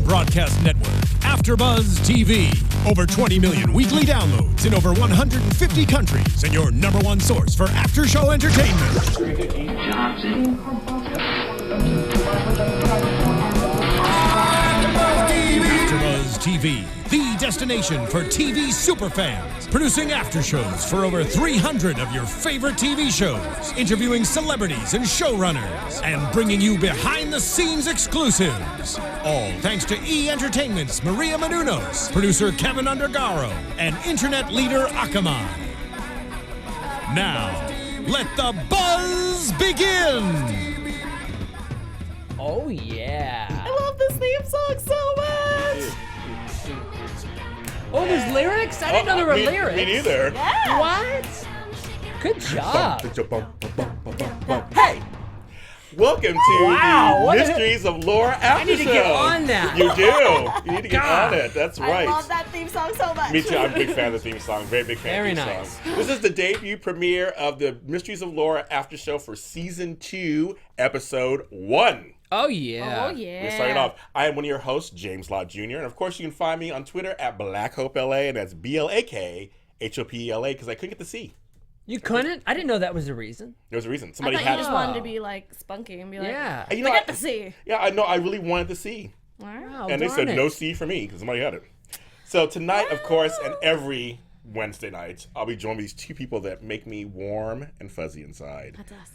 broadcast network, AFTERBUZZ TV. Over 20 million weekly downloads in over 150 countries, and your #1 source for after-show entertainment. AFTERBUZZ TV, the destination for TV superfans, producing after-shows for over 300 of your favorite TV shows, interviewing celebrities and showrunners, and bringing you behind-the-scenes exclusives. All thanks to E! Entertainment's Maria Menounos, producer Kevin Undergaro, and internet leader Akamai. Now, let the buzz begin! Oh, yeah. I love this theme song so much. Oh, there's lyrics? I didn't know there were lyrics. Me neither. Yeah. What? Good job. Hey! Welcome to Wow, the Mysteries of Laura After I need to Show. get on that. You do. You need to get God. on it. That's right. I love that theme song so much. Me too. I'm a big fan of the theme song. Very big fan Very of the nice. theme song. This is the debut premiere of the Mysteries of Laura After Show for Season 2, Episode 1. Oh, yeah. Oh, yeah. We're starting off. I am one of your hosts, James Lott Jr. And of course, you can find me on Twitter at BlackHopeLA, and that's BLAKHOPELA, because I couldn't get the C. You couldn't? I didn't know that was the reason. There was a reason. I Somebody thought had you just wanted to be like spunky and be like, Yeah. You know, forget the C. Yeah, I know. I really wanted the C. Wow, And they darn said it. no C for me because somebody had it. So tonight, of course, and every Wednesday night, I'll be joined with these two people that make me warm and fuzzy inside. That's us.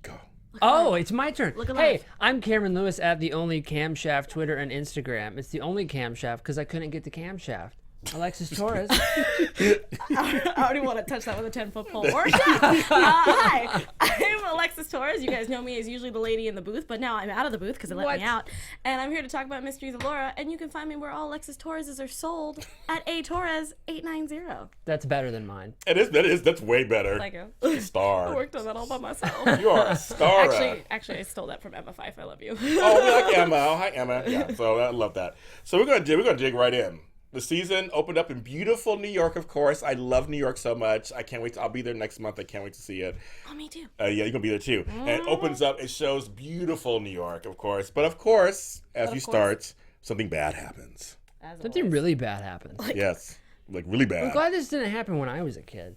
Go. Oh, it's my turn. Look Hey, alive. I'm Cameron Lewis at the Only Camshaft Twitter and Instagram. It's the only camshaft because I couldn't get the camshaft. Alexis Torres. I already want to touch that with a 10-foot pole. Or hi, I'm Alexis Torres. You guys know me as usually the lady in the booth, but now I'm out of the booth because they let What? me out. And I'm here to talk about Mysteries of Laura, and you can find me where all Alexis Torreses are sold at atorres890. That's better than mine. That's way better. Thank you. A I star. worked on that all by myself. You are a star. Actually, I stole that from Emma Fife. I love you. Oh, we like Emma. Oh, hi, Emma. Yeah, so I love that. So we're gonna dig right in. The season opened up in beautiful New York, of course. I love New York so much. I can't wait. I'll be there next month. I can't wait to see it. Oh, me too. Yeah, you're gonna be there too. And it opens up. It shows beautiful New York, of course. But of course, as you start, something bad happens. Something really bad happened. Yes, like really bad. I'm glad this didn't happen when I was a kid.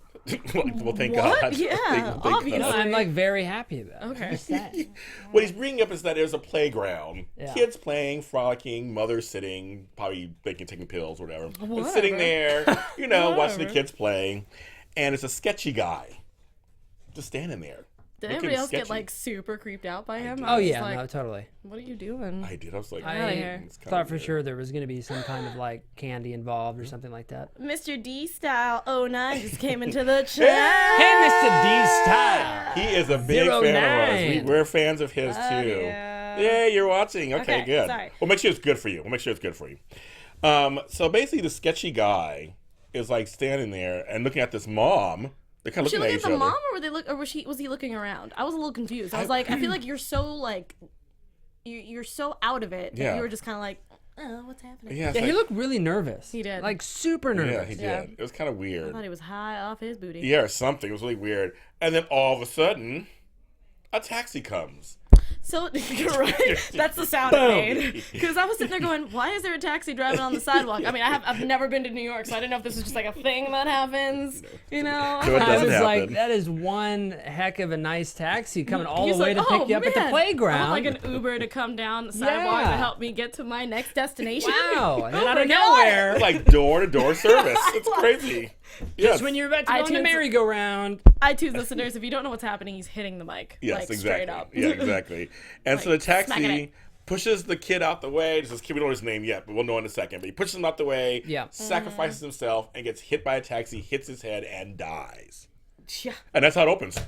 Well, thank What? God. Yeah, Thank obviously. No, God. I'm like very happy about it. Okay. Just that. What he's bringing up is that there's a playground. Yeah. Kids playing, frolicking, mothers sitting, probably taking pills or whatever. But Whatever. sitting there, watching the Whatever. kids play. And it's a sketchy guy just standing there. Did looking anybody else get sketchy. like super creeped out by him? Oh, I was yeah, like, no, totally. what are you doing? I did. I was like, outta here. it's kinda Thought for weird. sure there was going to be some kind of like candy involved or something like that. Mr. D Style 09 just came into the chat. Hey, Mr. D Style. He is a big 09. fan of ours. We're fans of his too. yeah. Yeah, you're watching. Okay, Okay, good. sorry. We'll make sure it's good for you. So basically, the sketchy guy is like standing there and looking at this mom. They're kind of Was she looking looking at at each the other. mom, or was he looking around? I was a little confused. I was like, I feel like you're so like, you're so out of it that Yeah. you were just kind of like, oh, what's happening? Yeah, it's Yeah, he like- looked really nervous. He did. Like super yeah, nervous. he did. Yeah. It was kind of I weird. thought he was high off his booty. Yeah, or something. It was really weird. And then all of a sudden, a taxi comes. So you're right. That's the sound it made. Because I was sitting there going, why is there a taxi driving on the sidewalk? I mean, I've never been to New York, so I didn't know if this was just like a thing that happens. You know? No, it I doesn't was like, happen. that is one heck of a nice taxi coming all He's the way like, to pick "Oh, you up at the man, playground. I want like an Uber to come down the sidewalk Yeah. to help me get to my next destination. Wow, and then out Uber, of get on it. nowhere, Like door-to-door service. It's crazy. Yes. just when you're about to go on the iTunes- merry-go-round. iTunes listeners, if you don't know what's happening, he's hitting the mic. Yes, like, exactly. straight up. Yeah, exactly. And so the Like, smacking taxi it. pushes the kid out the way. This kid, we don't know his name yet, but we'll know in a second. But he pushes him out the way, Yeah. sacrifices himself, and gets hit by a taxi, hits his head, and dies. Yeah. And that's how it opens.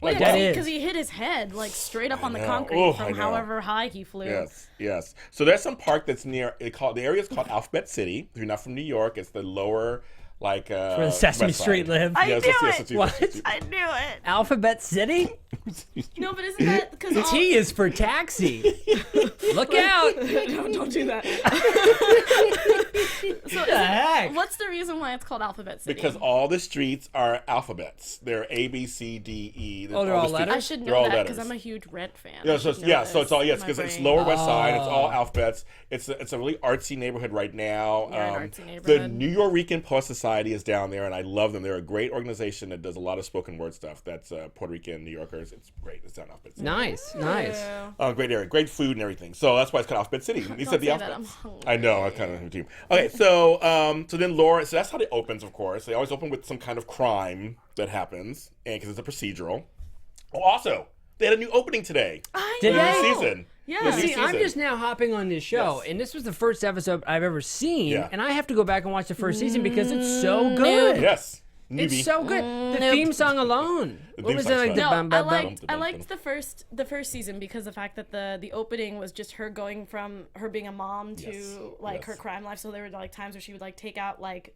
Well, that is. because he hit his head like straight up on the know. concrete Oh, I from know. however high he flew. Yes, yes. So there's some park that's near. The area is called Alphabet City. If you're not from New York, it's the lower, like Where the Sesame west Street side. live. I Yes, knew yes, it. yes, What? yes, yes. I knew it. Alphabet City? No, but isn't that because The T is for taxi. Look out. don't do that. What the heck? back. What's the reason why it's called Alphabet City? Because all the streets are alphabets. They're A, B, C, D, E. Oh, they're all the streets- letters? I should they're all know that because letters. I'm a huge Rent fan. Yeah, so it's all because it's Lower West Side. It's all Oh. alphabets. It's a really artsy neighborhood right now. Yeah, an artsy The neighborhood. New York Poet Society is down there, and I love them. They're a great organization that does a lot of spoken word stuff. That's Puerto Rican New Yorkers. It's great. It's down Alphabet City. Nice, nice. Great area, great food and everything. So that's why it's called Alphabet City. He Don't said the say that, alphabets. I'm hungry. I know. I kind of team. Okay, so then Laura. So that's how it opens. Of course, they always open with some kind of crime that happens, and because it's a procedural. Oh, also, they had a new opening today. Did The they? new season. Yeah. The new See, I'm season. just now hopping on this show, Yes. and this was the first episode I've ever seen, Yeah. and I have to go back and watch the first season because it's so good. Yes. It's Newbie. so good. The theme song alone. The What theme was it song's like? fun. The No, bum, I bum, bum? liked the first season because the fact that the opening was just her going from her being a mom to Yes, like her yes. crime life. So there were like times where she would like take out like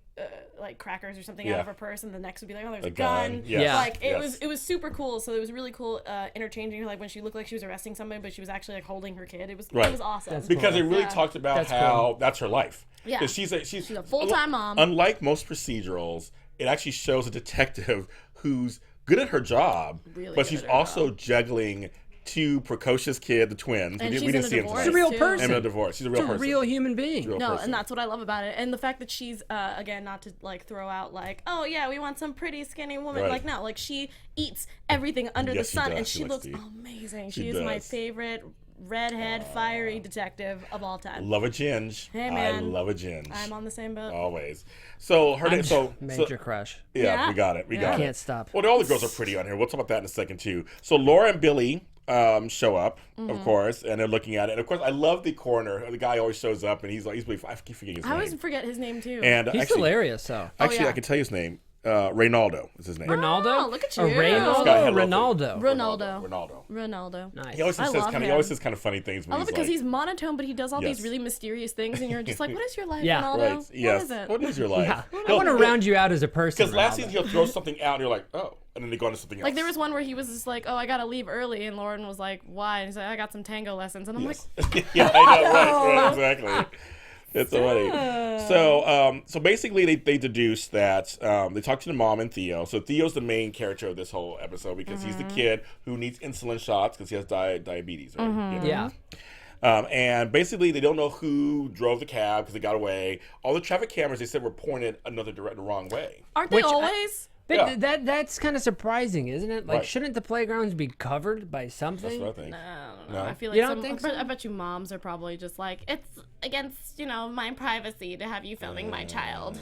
crackers or something out Yeah. of her purse, and the next would be like, oh, there's A a gun. gun. Yes. Yeah. Like it Yes. was super cool. So it was really cool interchanging her, like when she looked like she was arresting somebody, but she was actually like holding her kid. It was awesome. That's Because it really Yeah. talked about That's how cool. that's her life. Yeah. 'Cause she's a full-time mom. Unlike most procedurals, it actually shows a detective who's good at her job, Really but good she's at her also juggling two precocious kids, the twins. And we she's didn't in a see them divorce, tonight. She's a real too. person. And in a divorce. She's a real She's a person. real human being. Real No, person. and that's what I love about it. And the fact that she's, again, not to like throw out like, oh yeah, we want some pretty skinny woman. Right. Like, no, like she eats everything under Yes, the she sun, does. and She she likes looks to eat. amazing. She She is my does. favorite redhead, fiery detective of all time. Love a ginge. Hey, I man. love a ginge. I'm on the same boat. Always. So her name. So Major crush. yeah, Yeah. we got it. We got it. Can't stop. Well, all the girls are pretty on here. We'll talk about that in a second too. So Laura and Billy show up, Mm-hmm. of course, and they're looking at it. And of course, I love the coroner. The guy always shows up, and he's like, I keep forgetting his I always name. forget his name too. And He's actually, hilarious, so. actually, yeah. I can tell you his name. Reynaldo is his name. Ronaldo? Oh, look at Or you. Ronaldo? This guy had a little Ronaldo. Ronaldo. Ronaldo. Ronaldo. Nice. He always I says love kind. He him. always says kind of funny things. When I love it he's because like, he's monotone, but he does all Yes. these really mysterious things, and you're just like, what is your life, Yeah. Ronaldo? right. What Yes. is it? What is your life? Yeah. I want to round you out as a person. Because last Ronaldo. season he'll throw something out, and you're like, oh, and then they go into something else. Like there was one where he was just like, "Oh, I gotta leave early," and Lauren was like, "Why?" And he's like, "I got some tango lessons," and I'm like, Yeah, I know, right, exactly. It's funny. So basically, they deduce that they talk to the mom and Theo. So Theo's the main character of this whole episode because he's the kid who needs insulin shots because he has diabetes. Right? Yeah. And basically, they don't know who drove the cab because they got away. All the traffic cameras they said were pointed the wrong way. "Aren't they Which I- always?" But Yeah. that's kind of surprising, isn't it? Like, Right. shouldn't the playgrounds be covered by something? That's what I think. I don't No? know. I feel like You don't think I bet you moms are probably just like, it's against my privacy to have you filming my child.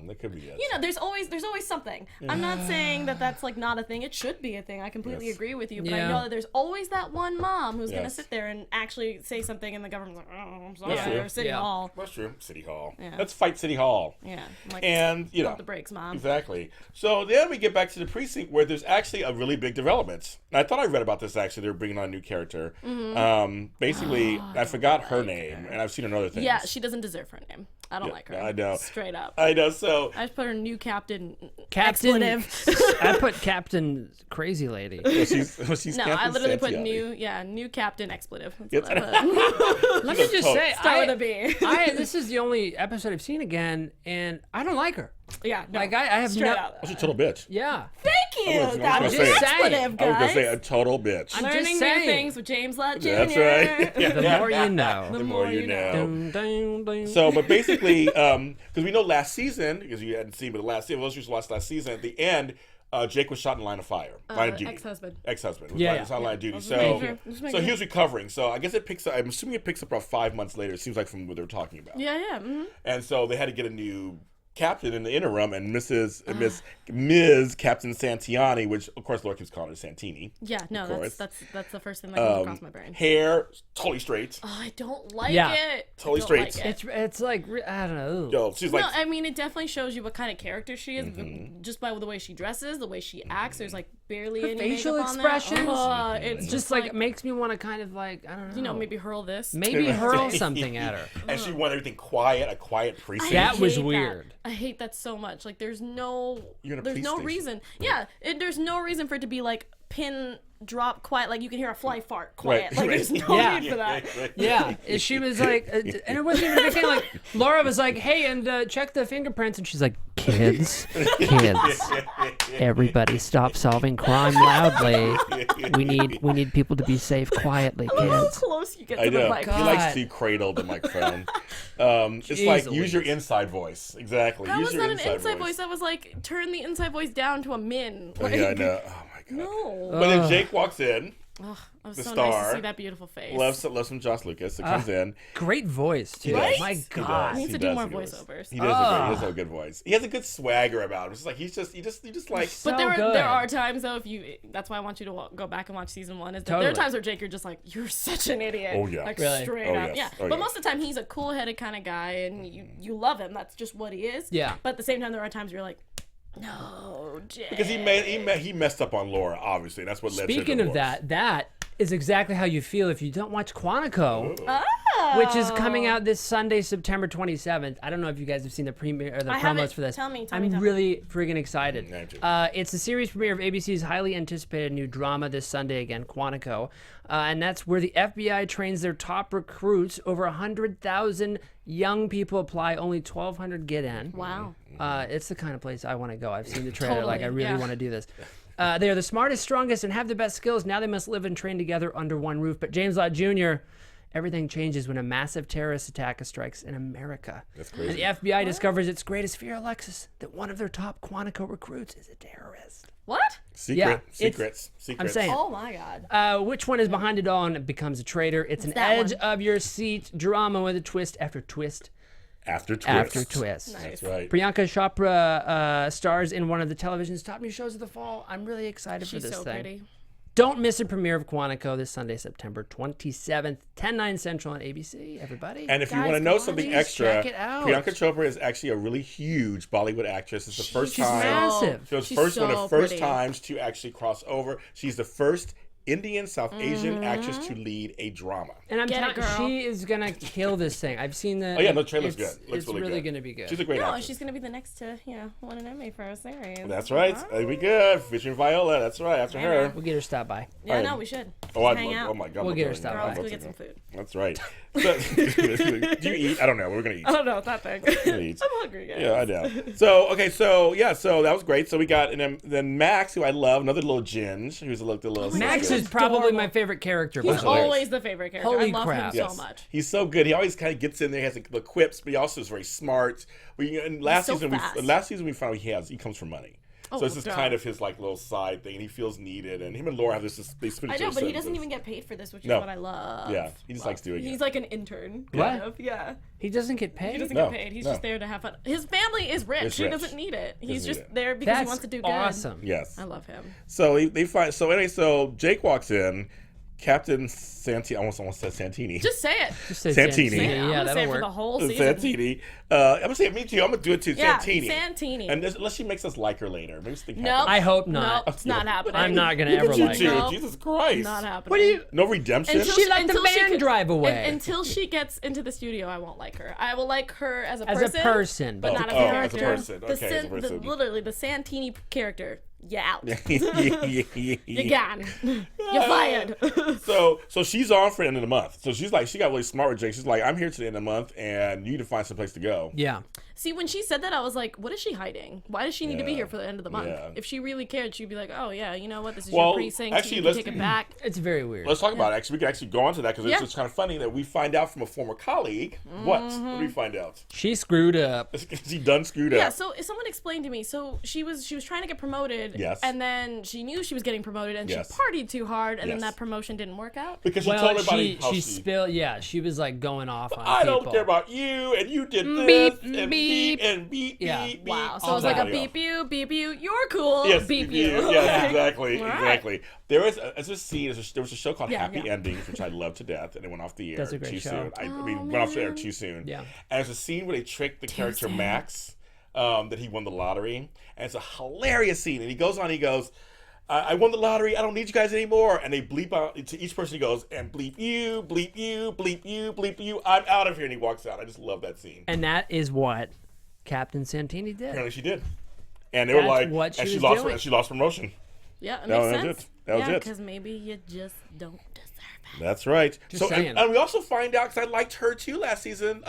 That could be it. There's always something. I'm not saying that that's like not a thing. It should be a thing. I completely Yes. agree with you, but Yeah. I know that there's always that one mom who's gonna Yes. sit there and actually say something, and the government's like, "Oh, I'm That's sorry," true. or City Yeah. Hall. That's true. City Hall. Yeah. Let's fight City Hall. Yeah. I'm like, And pump the brakes, mom. Exactly. So then we get back to the precinct where there's actually a really big development. And I thought I read about this actually. They're bringing on a new character. Basically, I forgot her name, and I've seen her in other things. Yeah, she doesn't deserve her name. I don't Yeah, like her. I know. Straight up. I know. So I just put her new captain. Captain. Expletive. I put Captain Crazy Lady. she's No, Captain I literally put Santiago. new captain expletive. That's Yes. what I put. Let me just total- say, Start with a B. this is the only episode I've seen again, and I don't like her. Yeah, no, Like I have straight no. up. She's a total bitch. Yeah. Thank you. I was That gonna was say an it. expletive, I was guys. gonna say a total bitch. I'm Learning just new saying. things with James Lott Jr. That's right. Yeah. The more you know. The more you know. Dun, dun, dun. So, but basically, because we know last season, because you hadn't seen, but the last season, those who watched last season, at the end, Jake was shot in line of fire, line of duty. Ex-husband. Ex-husband. Yeah, It was on line of duty. Just So, making sure. Just making so he sure. was recovering. So I guess it picks up. I'm assuming it picks up about 5 months later. It seems like from what they were talking about. Yeah, yeah. Mm-hmm. And so they had to get a new captain in the interim, and Ms. Captain Santiani, which of course Laura keeps calling her Santini. Yeah, no, course. that's the first thing that came across my brain. Hair totally straight. Oh, I don't like Yeah. it. Totally I don't straight. Like it. It's like I don't know. Yo, she's like, No, I mean it definitely shows you what kind of character she is just by the way she dresses, the way she acts. There's like barely any facial makeup on expressions. that. It's Just like makes me want to kind of like I don't know. maybe hurl this. maybe hurl something at her. and she wanted everything quiet, a quiet precinct. That was hate weird. I hate that so much. Like there's no You're in a there's police no station. reason. Yeah, there's no reason for it to be like pin drop quiet, like you can hear a fly fart quiet. Right. Like there's no Yeah. need for that. Yeah, she was like, and it wasn't even a big thing. Like Laura was like, "Hey, and check the fingerprints," and she's like, "Kids, everybody, stop solving crime loudly. We need people to be safe quietly, I love how kids." close you get I to the know. mic. He likes to cradle the microphone. It's like use your inside voice. Exactly. That use was your not an inside voice. That was like turn the inside voice down to a min. Like, Yeah, I know. Oh my god. No. But then Jake walks in. Ugh, it was The so nice star. to see that beautiful face. Loves some Josh Lucas. It comes in. Great voice too. does. My He God. does. He needs to do more voiceovers. He does have a good voice. He has a good swagger about him. It's just like he's just like. But So good. there are times though, that's why I want you to go back and watch season 1. Is that there are Totally. times where Jake, you're just like, you're such an idiot. Oh, yeah. Like Really? straight Oh, up. yes. Yeah. Oh, But yes. most of the time he's a cool-headed kind of guy, and you love him. That's just what he is. Yeah. But at the same time, there are times you're like, no, Jake. Because he messed up on Laura, obviously. That's what led to Speaking the of divorce. that is exactly how you feel if you don't watch Quantico, Oh. which is coming out this Sunday, September 27th. I don't know if you guys have seen the premiere or the I promos haven't. for this. Tell me. I'm really friggin' excited. Yeah, too. It's the series premiere of ABC's highly anticipated new drama this Sunday again, Quantico. And that's where the FBI trains their top recruits. Over 100,000 young people apply, only 1,200 get in. Wow. It's the kind of place I want to go. I've seen the trailer. Like, I Totally, really yeah. want to do this. They are the smartest, strongest, and have the best skills. Now they must live and train together under one roof. But James Lott Jr., everything changes when a massive terrorist attack strikes in America. That's And crazy. the FBI discovers its greatest fear, Alexis, that one of their top Quantico recruits is a terrorist. What? Secrets. I'm saying. Oh my God. Which one is behind it all and it becomes a traitor? It's an that edge one? of your seat drama with a twist after twist After twist. after twist. That's right. Priyanka Chopra stars in one of the television's top new shows of the fall. I'm really excited for She's this so thing. pretty. Don't miss a premiere of Quantico this Sunday, September 27th, 10/9 Central on ABC. Everybody. And if you Guys, want to know come on, something please extra, check it out. Priyanka Chopra is actually a really huge Bollywood actress. It's the first She's time. massive. She was She's one of so the first pretty. times to actually cross over. She's the first Indian South Asian actress to lead a drama. And I'm Get telling it, girl. she is gonna kill this thing. I've seen the. Oh yeah, the trailer's it's- good. Looks It's really really good. gonna be good. She's a great No, actress. she's gonna be the next to win an Emmy for a series. That's right. That'd be good. Featuring Viola. That's right. After her. We'll get her stop by. Yeah, Alright. no, we should. Oh, I'd Hang love, out. oh my God. We'll I'm get her going. stopped Girl, by. let's go I'm get some going. food. That's right. So, do you eat? I don't know. We're gonna eat. I don't know that thing. Eat. I'm hungry, guys. Yeah, I know. So okay, so that was great. So we got and then Max, who I love, another little ginge, who's a little. Max He's is probably adorable. my favorite character. He's by the way. always the favorite character. Holy I love crap. him so much. He's so good. He always kind of gets in there, has the quips, but he also is very smart. And last so season, fast. we found he comes from money. Oh, So it's just God. kind of his like little side thing, and he feels needed. And him and Laura have this. They split I each know, other's but he doesn't sentences. even get paid for this, which is No. what I love. Yeah, he just likes doing it. He's like an intern, What? kind of. Yeah. He doesn't get paid. He doesn't No, get paid. He's no. just there to have fun. His family is rich. It's He rich. doesn't need it. He's Doesn't just need it. there because That's he wants to do good. awesome. Yes. I love him. So they find. So anyway, so Jake walks in. Captain Santini. I almost said Santini. Just say it. Just say Santini. Yeah, I'm gonna say that'll it for work. the whole season. Santini. I'm gonna say it. Me too. I'm gonna do it too. Yeah, Santini. Santini. And unless she makes us like her later, maybe something Nope. I hope not. Nope, it's not happening. I'm not gonna Look ever at you like two. her. Nope. Jesus Christ. Not happening. What do you? No redemption. She let the until man drive away. Until she gets into the studio, I won't like her. I will like her as a As person. a person, but but not a as a character. person. The Okay, as a person. literally, the Santini character. You out. You You gone. You're fired. So she's on for the end of the month. So she's like, she got really smart with Jake. She's like, I'm here to the end of the month, and you need to find some place to go. Yeah. See, when she said that, I was like, what is she hiding? Why does she need to be Yeah. here for the end of the month? Yeah. If she really cared, she'd be like, oh, yeah, you know what? This is Well, your precinct. actually, you can let's- take it back. It's very weird. Let's talk about it. Actually, we can actually go on to that because Yeah. it's just kind of funny that we find out from a former colleague. What do we find out? She screwed up. She done screwed Yeah, up. so someone explained to me. So she was trying to get promoted. Yes. And then she knew she was getting promoted, and Yes. she partied too hard, and then Yes. that promotion didn't work out. Because she Well, told everybody how she spilled. Yeah, she was like going off on I people. don't care about you, and you did this, Beep, and beep. and beep, Yeah. beep, Wow. beep. So it was like a Yeah. beep you, you're cool. Yes, beep you. Yes, exactly, All right. exactly. There was a scene. There was a show called Yeah, Happy yeah. Endings, which I love to death, and it went off the air That's a great too show. soon. I Oh, mean, went off the air man. too soon. Yeah. And it's a scene where they tricked the character sad. Max, that he won the lottery, and it's a hilarious scene. And he goes on, he goes, I won the lottery. I don't need you guys anymore. And they bleep out to each person. He goes, and bleep you, bleep you, bleep you, bleep you. I'm out of here. And he walks out. I just love that scene. And that is what Captain Santini did. Apparently she did. And they were That's like, what she and she was lost doing. and she lost promotion. Yeah, it No, makes that was sense. it. That was yeah, it. because maybe you just don't deserve it. That's right. Just saying. And we also find out, because I liked her too last season,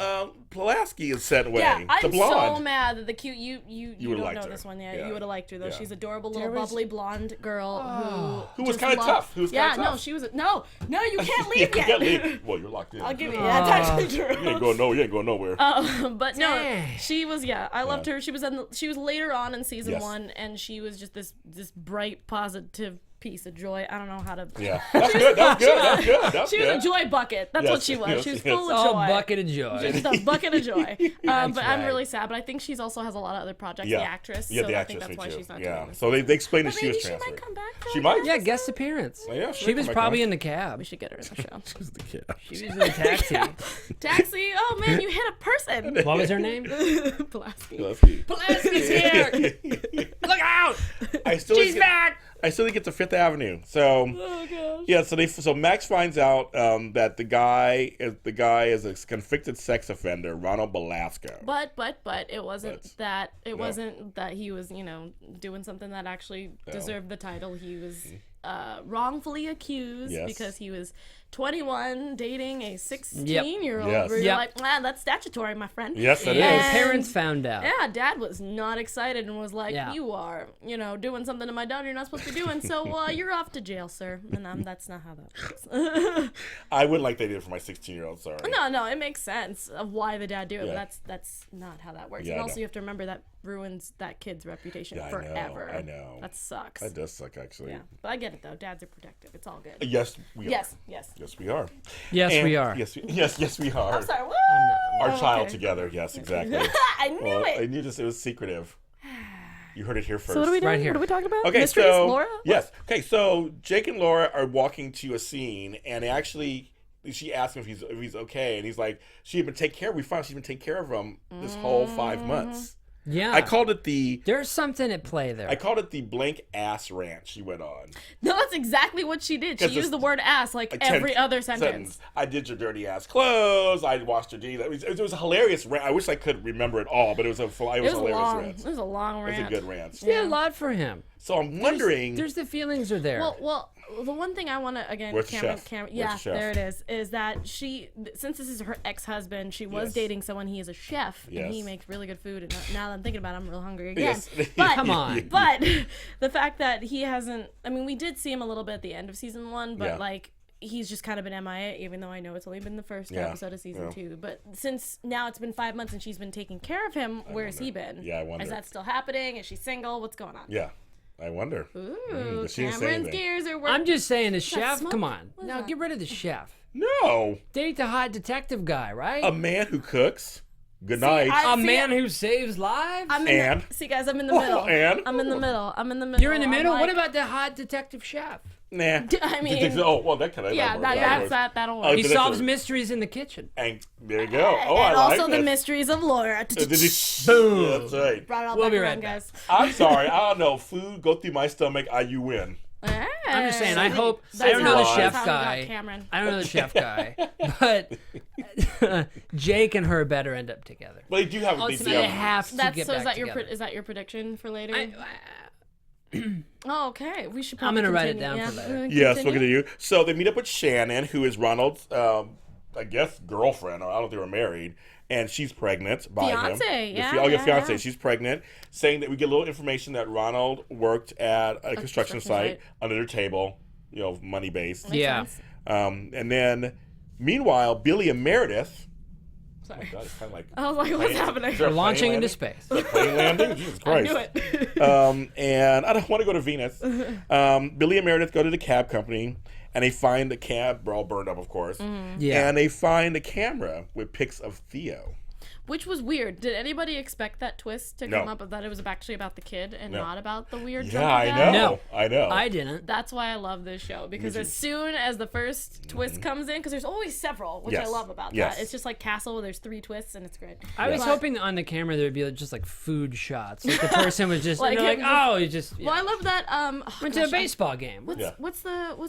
Pulaski is sent away. Yeah, the I'm blonde. so mad that the cute you would've don't liked know her. this one. Yeah, Yeah. you would have liked her though. Yeah. She's adorable little There was- bubbly blonde girl Who was just kind of loved- tough. Who was Yeah, kind of tough. no, she was. No, you can't leave You yet. can't leave. Well, you're locked in. I'll give you. Yeah, that's actually true. You ain't going nowhere. You ain't going nowhere. But no, Dang. she was. Yeah, I loved her. She was she was later on in season Yes. 1, and she was just this bright, positive piece of joy. I don't know how to. Yeah. That's good. That's good. That's good. That's She was good. a joy bucket. That's Yes, what she was. yes, She was yes. full of All joy. bucket of joy. Just a bucket of joy. But I'm right. really sad. But I think she's also has a lot of other projects. Yeah. The actress. Yeah, so the I actress. think that's why me too. she's not yeah. doing this. So they explained that But she was maybe she transferred. might come back. She might. Yeah, guest appearance. Yeah, She was come probably back. in the cab. We should get her in the show. Who's the kid? She was in a taxi. Taxi. Oh man, you hit a person. What was her name? Pulaski. Pulaski's here. Look out! I still She's didn't get- back. I still didn't get to Fifth Avenue. So Oh gosh. yeah, so Max finds out that the guy is a convicted sex offender, Ronald Belasco. But it wasn't But, that no. wasn't that he was doing something that actually deserved the title. He was wrongfully accused Yes. because he was 21 dating a 16-year-old. Yes. Where you're Yep. like, that's statutory, my friend. Yes, it And is. parents found out. Yeah, Dad was not excited and was like, Yeah. "You are, doing something to my daughter you're not supposed to be doing. So you're off to jail, sir." And that's not how that works. I wouldn't like they did it for my 16-year-old. Sorry. No, it makes sense of why the dad do it, Yeah. but that's not how that works. Yeah, and I also know. you have to remember that ruins that kid's reputation Yeah, forever. I know. That sucks. That does suck, actually. Yeah, but I get it though. Dads are protective. It's all good. Yes, we are. Yes. Yes, we are. Yes, And- we are. Yes, we are. I'm sorry. What? Our Oh, child okay. together. Yes, exactly. I knew Well, it. I knew it was secretive. You heard it here first. So what are we doing? Right here. What are we talking about? Okay, Mysteries, so Laura? yes. Okay, so Jake and Laura are walking to a scene, and she asked him if he's okay, and he's like, she's been taking care of him this whole 5 months. Yeah. I called it the There's something at play there. blank ass rant she went on. No, that's exactly what she did. She 'Cause used the word ass like every other sentence. I did your dirty ass clothes. I washed your jeans. It was a hilarious rant. I wish I could remember it all, but it was a hilarious long. rant. It was a long It was rant. a good rant. She did a lot for him. So I'm wondering. There's the feelings are there. Well, the one thing I want to again, Where's the chef? Cameron, Where's yeah, the chef? there it is that since this is her ex-husband, she was Yes. dating someone. He is a chef, and he Yes. makes really good food. And now that I'm thinking about it, I'm real hungry again. Yes. But Come on. but the fact that he hasn't, I mean, we did see him a little bit at the end of season 1, but Yeah. like. He's just kind of been MIA, even though I know it's only been the first Yeah. episode of season Yeah. 2. But since now it's been 5 months and she's been taking care of him, where's he been? Yeah, I wonder. Is that still happening? Is she single? What's going on? Yeah, I wonder. Ooh, she didn't say Cameron's anything. gears are working. I'm just saying the chef. smoke? Come on. What is Now that? get rid of the chef. No, Date the hot detective guy, right? a man who cooks. Good night. a see, man who saves lives. I'm in And? see, guys, I'm in the middle. and? I'm in the middle. You're in the I'm middle. like- What about the hot detective chef? Nah. I mean, Oh well, that kind of yeah, that'll work. Oh, He that's solves a- mysteries in the kitchen. And there you go. Oh, and I also like the it. mysteries of Laura. Boom. That's right. Brought it all We'll back be around, right back. guys. I'm sorry. I don't know. Food go through my stomach. You win. I'm just saying. I hope. I That's don't know the how- chef that's how we got guy. Cameron. I don't know the chef guy, but Jake and her better end up together. But they do have a Ultimately, they have to That's get so. back Is that together. is that your prediction for later? I- Oh, okay. We should. I'm Probably gonna write it continue. down for later. We're gonna Yes, we're continue? gonna do. So they meet up with Shannon, who is Ronald's, I guess, girlfriend. Or I don't think they were married, and she's pregnant by him. Fiancé, yeah, your yeah, fiance. yeah. She's pregnant. Saying that we get a little information that Ronald worked at a construction site under their table. Money based. Yeah. sense. And then, meanwhile, Billy and Meredith. Sorry. God, it's kind of like. I was like, what's happening? Is there a We're plane launching into landing? space. Is there a plane landing? Jesus I Christ. knew it. And I don't want to go to Venus. Billy and Meredith go to the cab company, and they find the cab, all burned up, of course. Yeah. And they find a camera with pics of Theo. Which was weird. Did anybody expect that twist to No. come up of that it was actually about the kid and No. not about the weird Yeah, drunk I guy? know. No. I know. I didn't. That's why I love this show, because as soon as the first twist comes in, because there's always several, which I Yes. love about Yes. that. It's just like Castle, where there's 3 twists and it's great. I was But- hoping on the camera there would be just like food shots. Like the person was just Like like, him oh, he just Well, I love that. went to a baseball game. What's Yeah. what's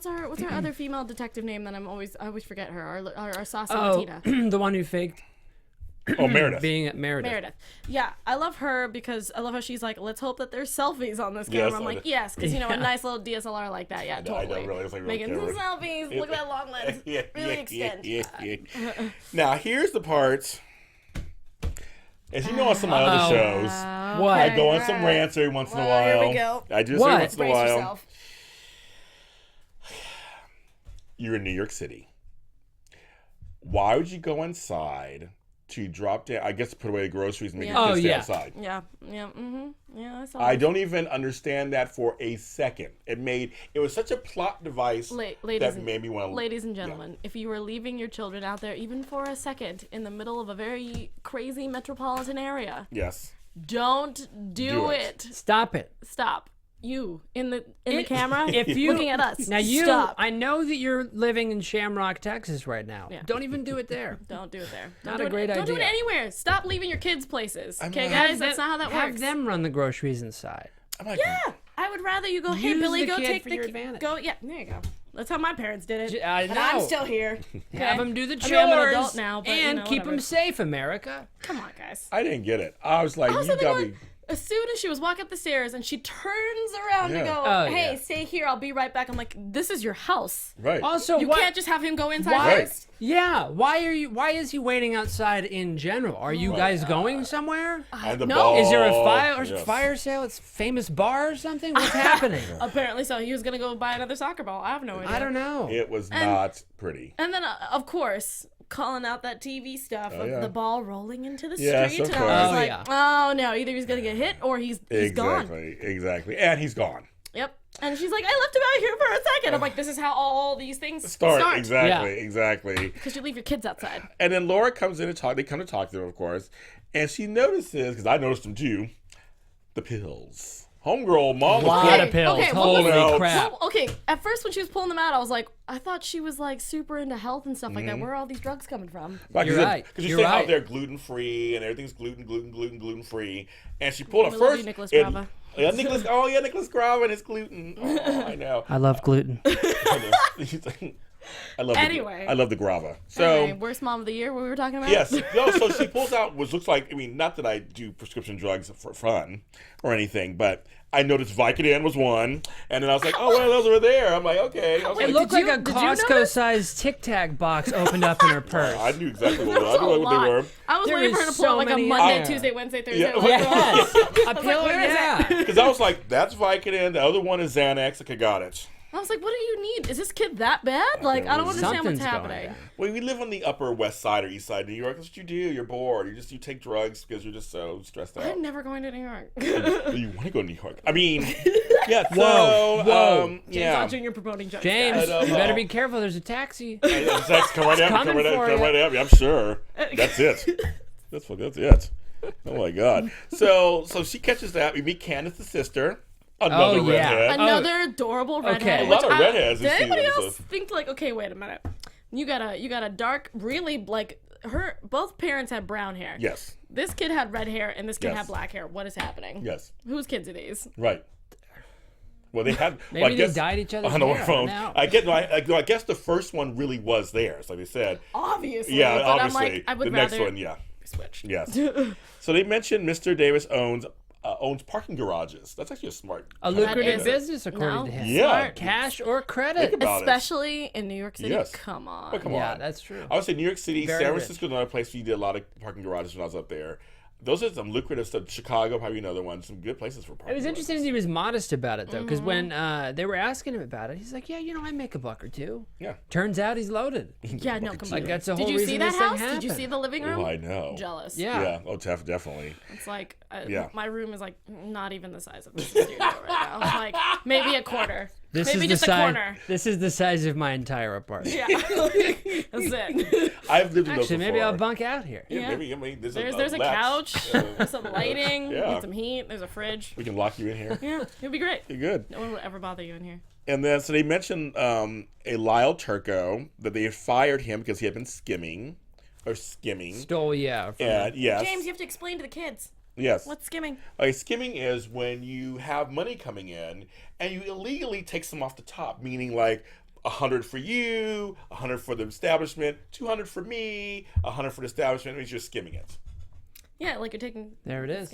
our other female detective name that I always forget her? Our saucy Oh, Latina. the one who faked. Oh, Meredith. Being Meredith. Meredith. Yeah, I love her because I love how she's like, let's hope that there's selfies on this Yes, camera. I'm I like, know. yes, because, a nice little DSLR like that. Yeah, I totally. know, really. It's like Making really some selfies. Look at that long lens. Really extend. Yeah. Now, here's the part. As you know on some of my other shows, What? I go on some rants every once in a while. Here we go. I just What? every once in a Brace while. yourself. You're in New York City. Why would you go inside to drop down, I guess, to put away the groceries and make Yeah. your Oh, kids stay yeah. outside? Yeah, yeah, I saw I that. don't even understand that for a second. It was such a plot device that made me want to. Ladies and gentlemen, if you were leaving your children out there even for a second in the middle of a very crazy metropolitan area, Yes. don't do it. Stop it. Stop. You in the camera, If you looking at us. Now you, Stop. I know that you're living in Shamrock, Texas right now. Yeah. Don't even do it there. Don't do it there. Not Don't a do great it, Don't do it idea. anywhere. Stop leaving your kids places. Okay, not- guys, that's not how that Have works. them run the groceries inside. I'm like, Yeah, I would rather you go. Hey, Use Billy, the go kid take for the your advantage. go. Yeah, there you go. That's how my parents did it. I And I'm know. still here. Have them do the chores. I mean, I'm an adult now, but, and keep whatever. them safe, America. Come on, guys. I didn't get it. I was like, I was you sitting got going, me. as soon as she was walking up the stairs and she turns around to Yeah. go, Oh, hey, yeah. stay here, I'll be right back. I'm like, this is your house. Right. Also, You what? can't just have him go inside Why? first. Yeah. Why is he waiting outside in general? Are you guys going somewhere? And the no. ball. Is there a fire Yes. fire sale? It's famous bar or something? What's happening? Apparently so. He was going to go buy another soccer ball. I have no idea. I don't know. It was not pretty. And then, of course, calling out that TV stuff of yeah. the ball rolling into the Yes, street. of And I was course. like, yeah. oh, no, either he's going to get hit or he's gone. Exactly. And he's gone. Yep. And she's like, I left him out here for a second. I'm like, this is how all these things Start. Exactly. Because you leave your kids outside. And then Laura comes in and they come to talk to them, of course. And she notices, because I noticed them too, the pills. Homegirl, mom. A lot of pills. okay, what Holy was- crap. Well, okay, at first when she was pulling them out, I was like, I thought she was like super into health and stuff like Mm-hmm. that. Where are all these drugs coming from? You're right. Because you You're say out right. there gluten free and everything's gluten free. And she pulled it We love first. you, Nicholas and- Grava. Yeah, Nicholas Grava and his gluten. Oh, I know. I love gluten. I love Anyway. I love the Grava. So Anyway, worst mom of the year, what we were talking about? yes, no. So she pulls out what looks like. I mean, not that I do prescription drugs for fun or anything, but I noticed Vicodin was one, and then I was like, oh, well, those were there. I'm like, okay. I was It like, looked like a did you notice? Costco-sized Tic Tac box opened up in her purse. I knew exactly what, That's a what they lot. were. I was There waiting for her is to pull so out like a many Monday, out. Tuesday, Wednesday, Thursday. Yeah. I was like, Yes. A pill, where is it? yeah. Because I was like, that's Vicodin. The other one is Xanax. Okay, got it. I was like, what do you need? Is this kid that bad? Like, I don't understand Something's what's going happening. down. Well, we live on the Upper West Side or East Side of New York. That's what you do. You're bored. You take drugs because you're just so stressed out. I'm never going to New York. You want to go to New York? I mean, yeah. So, Whoa. James yeah. Lott Jr. promoting jokes. James, guys. I you know. better be careful. There's a taxi. Sex, come right up, coming for you. right up. Yeah, I'm sure. That's it. That's it. Oh my God. So she catches that. We meet Candace, the sister. Another Oh, yeah. redhead. Another adorable redhead. Okay. A lot which of redheads Did you see anybody in else episodes. think like, okay, wait a minute. You got a dark, really like her. Both parents had brown hair. Yes. This kid had red hair and this kid Yes. had black hair. What is happening? Yes. Whose kids are these? Right. Well, they had. Maybe well, I they guess, dyed each other's on our hair. phone. Now. I guess the first one really was theirs, like they said. Obviously. Yeah, but obviously. I'm like, I would the rather next one, yeah. switch. Yes. So they mentioned Mr. Davis owns parking garages. That's actually a smart. A lucrative is- business, according No. to him. Yeah. Smart. Cash or credit. Think about it. Especially in New York City. Yes. Come on. Well, come Yeah, on. that's true. I would say New York City, Very San rich. Francisco is another place where you did a lot of parking garages when I was up there. Those are some lucrative stuff. Chicago, probably another one. Some good places for parking. It was interesting that garages. he was modest about it, though, because Mm-hmm. when they were asking him about it, he's like, yeah, I make a buck or two. Yeah. Turns out he's loaded. Yeah, no, Like, come Like, on. that's the Did whole you reason see that this thing house? Did you happened. see the living room? Oh, I know. Jealous. Yeah. Yeah. Oh, definitely. It's like Yeah. my room is like not even the size of this studio right now. Like maybe a quarter. This maybe is just the a size. corner. This is the size of my entire apartment. Yeah. That's it. I've lived in those Actually, maybe before. I'll bunk out here. Yeah, Yeah. maybe. I mean, there's There's a latch. couch, there's some lighting, Yeah. need some heat, there's a fridge. We can lock you in here. Yeah, it'll be great. You're good. No one will ever bother you in here. And then, so they mentioned a Lyle Turco, that they had fired him because he had been skimming. Stole, yeah. from And yes. James, you have to explain to the kids. Yes. What's skimming? Skimming is when you have money coming in and you illegally take some off the top, meaning like 100 for you, 100 for the establishment, 200 for me, 100 for the establishment. It means you're skimming it. Yeah, like you're taking. There it is.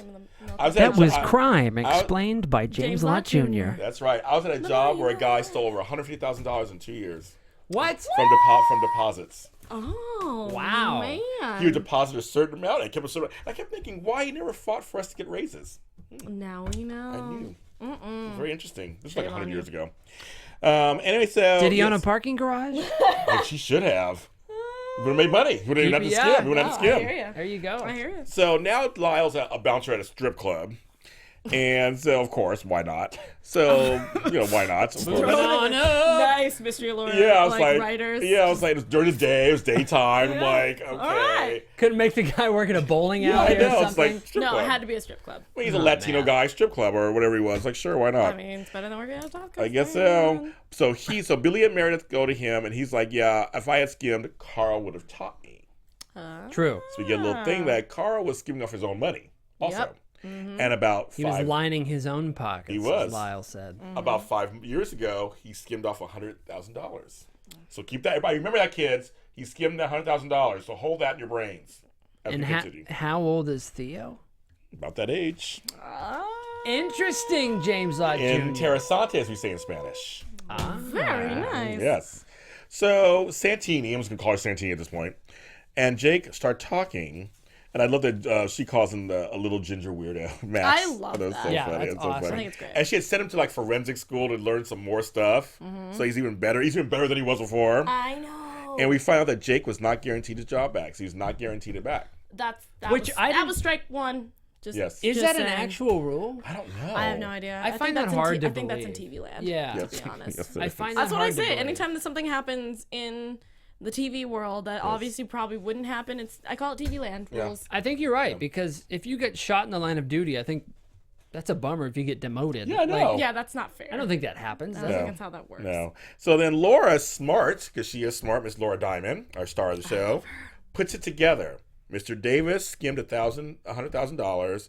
That was crime explained by James Lott Jr. That's right. I was at a job where a guy stole over $150,000 in 2 years. What? From deposits. Oh, Wow. man. He would deposit a certain amount. I kept thinking, why he never fought for us to get raises. Now we know. I knew. Very interesting. This was like Shame 100 on years ago. Anyway, so Did he own a parking garage? Like, she should have. We would have made money. We wouldn't even have to Yeah. skim. We wouldn't have to I skim. hear you. There you go. I hear you. So now Lyle's a bouncer at a strip club. And so, of course, why not? So, why not? Of course. Nice mystery lore. Yeah, I was like, writers. yeah, I was like, it was during the day, it was daytime. I'm like, okay. right. Couldn't make the guy work at a bowling Yeah, alley I know. or It's something. like strip No, club. it had to be a strip club. Well, he's a Latino guy, strip club or whatever he was. Like, sure, why not? I mean, it's better than working at a top. I guess so. So Billy and Meredith go to him, and he's like, yeah, if I had skimmed, Carl would have taught me. True. So we get a little thing that Carl was skimming off his own money also. Yep. And about He was lining his own pockets, He was. as Lyle said. about 5 years ago, he skimmed off $100,000. So keep that. Everybody remember that, kids. He skimmed that $100,000. So hold that in your brains. As And we continue. how old is Theo? About that age. Interesting, James Lott In Jr. Terrasante, as we say in Spanish. Very nice. Yes. So Santini, I'm just going to call her Santini at this point, and Jake start talking. And I love that she calls him a little ginger weirdo. Max. I love That's that. So Yeah, funny. that's It's so awesome. funny. I think it's great. And she had sent him to like forensic school to learn some more stuff. So he's even better. He's even better than he was before. I know. And we find out that Jake was not guaranteed his job back. So he was not guaranteed it back. That I was strike one. Just, Yes. Is just that an saying. actual rule? I don't know. I have no idea. I find that hard to I think that's in believe. TV land. Yeah. To be honest. Yes, I it is. find That's that what I hard to say. believe. Anytime that something happens in the TV world that obviously probably wouldn't happen, I call it TV land rules. I think you're right, because if you get shot in the line of duty, I think that's a bummer if you get demoted. Yeah, I know. Yeah, that's not fair. I don't think that happens. I don't think that's how that works. No. So then Laura's smart, because she is smart, Miss Laura Diamond, our star of the show, puts it together. Mr. Davis skimmed $100,000,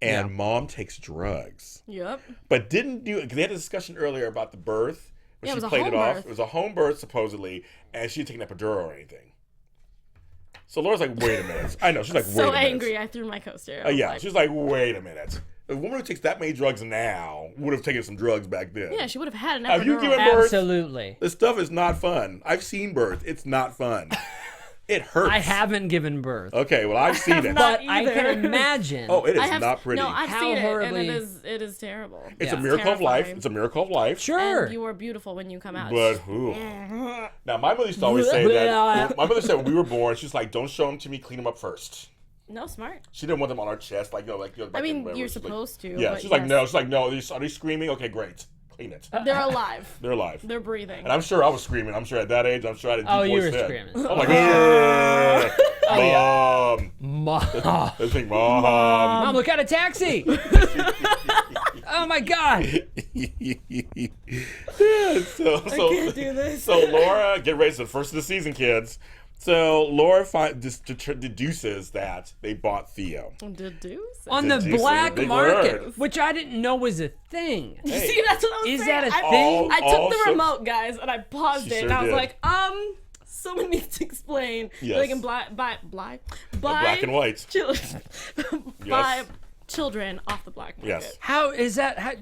and Mom takes drugs. Yep. But didn't do, because they had a discussion earlier about the birth. When Yeah, it she was a played home it off. birth. It was a home birth, supposedly, and she had taken epidural or anything. So Laura's like, wait a minute. I know. She's like, wait a So minute. angry, I threw my coaster. I was Yeah, like, she's like, wait a minute. A woman who takes that many drugs now would have taken some drugs back then. yeah, she would have had an Have you epidural. given birth? Absolutely. This stuff is not fun. I've seen birth. It's not fun. It hurts. I haven't given birth. Okay, well, I've seen it. not But I either. can imagine. Oh, it is I have, not pretty. No, I've How seen horribly- it, and it is terrible. It's Yeah. a miracle of life. Terrifying. It's a miracle of life. Sure. And you are beautiful when you come out. But now my mother used to always say that. My mother said when we were born, she's like, "Don't show them to me. Clean them up first." No, smart. She didn't want them on our chest, like back I mean, in whatever. you're She's like- supposed to. Yeah, but she's like, yes. no. She's like, no. Are they screaming? Okay, great. Clean it. They're alive. They're alive. They're breathing. And I'm sure I was screaming. I'm sure at that age, I'm sure I didn't. Oh, you were screaming. Oh my god, Mom. Mom. This thing, Mom. Mom, look out, a taxi. Oh my God. So can't do this. So Laura, get ready. It's the first of the season, kids. So Laura deduces that they bought Theo. Deduce. On the Deducing, black big market, word. which I didn't know was a thing. You see, that's what I was Is saying. that a I, thing? I took the Also- remote, guys, and I paused She it, sure and I was did. like, someone needs to explain. Yes. Like in Black and white. buy children off the black market. Yes. How is that?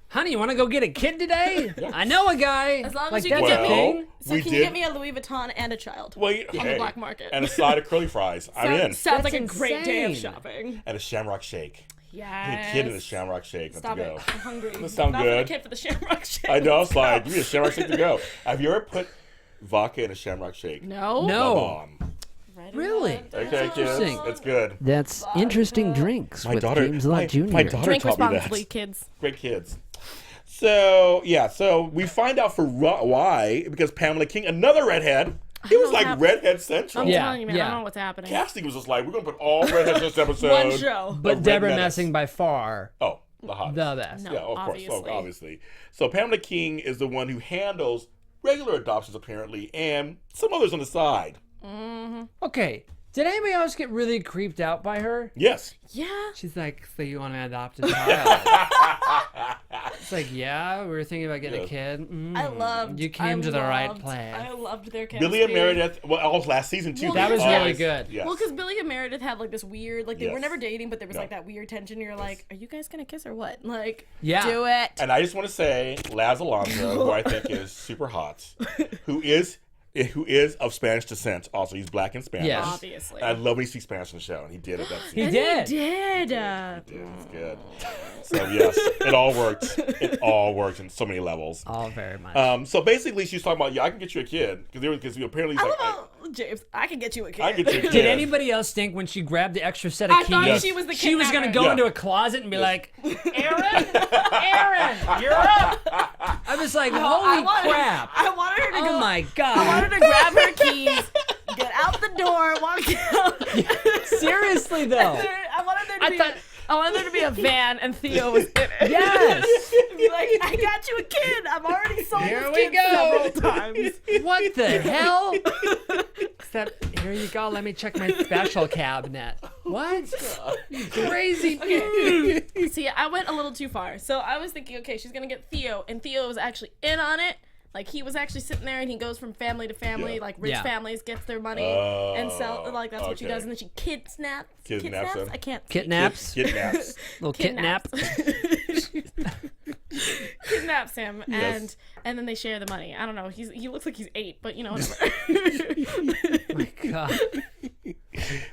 Honey, you want to go get a kid today? I know a guy. As long like as you that's can a get me. thing. So We can did- you get me a Louis Vuitton and a child? Wait, On the black market. And a side of curly fries. I'm in. Sounds That's like a great day of insane. shopping. And a shamrock shake. Yes. A kid in a shamrock shake. Let's Stop go. it. I'm hungry. That sound Not good. for the kid, for the shamrock shake. I know. I was like, give me a shamrock shake to go. Have you ever put vodka in a shamrock shake? No. No. Come on. Right Really? around. Okay, kids. Interesting. It's good. That's interesting drinks with James Lott Jr. My daughter Drink taught me responsibly, that. kids. Great kids. So, yeah, so we find out for why, because Pamela King, another redhead, it was know like what redhead central. I'm Yeah, telling you, man, I yeah. don't know what's happening. Casting was just like, we're going to put all redheads in this episode. One show. But Red Debra Menace. Messing by far Oh, the hottest. the best. No. Yeah, of course. Obviously. Obviously. So Pamela King is the one who handles regular adoptions, apparently, and some others on the side. Okay. Did anybody else get really creeped out by her? Yes. Yeah. She's like, so you want to adopt a child? It's like, yeah, we were thinking about getting a kid. You came to the right place. I loved their chemistry. Billy and Meredith, well, all last season too. That was really good. Yes. Well, because Billy and Meredith had like this weird, like they were never dating, but there was like that weird tension. You're like, are you guys gonna kiss or what? Like, do it. And I just want to say, Laz Alonso, who I think is super hot, who is of Spanish descent. Also, he's black and Spanish. Yes. Obviously. I love when he speaks Spanish on the show, and he did it. He did. He did. It's good. So yes, it all worked. It all worked in so many levels. All very much. So basically, she's talking about, I can get you a kid because apparently he's like, James, I can get you a kid. I can get you a kid. Did anybody else think when she grabbed the extra set of keys, thought she was the she was gonna kidnapper. go into a closet and be like, Aaron, you're up. I was like, holy crap! I wanted her to go. Oh my god! I wanted her to grab her keys, get out the door, walk out. Seriously though. I wanted there to be a van and Theo was in it. Yes. Be like, I got you a kid. I've already sold Here this we kid go. several times. What the hell? Except, here you go. Let me check my special cabinet. What? You crazy. Okay. See, I went a little too far. So I was thinking, okay, she's gonna get Theo, and Theo was actually in on it. Like, he was actually sitting there, and he goes from family to family, like rich families, gets their money, and sell. Like, that's what she does, and then she kidnaps. Kidnaps him. I can't. Kidnaps. Kidnaps. Little kidnap. Kidnaps him, and then they share the money. I don't know. He looks like he's 8, but you know, whatever. Oh my god.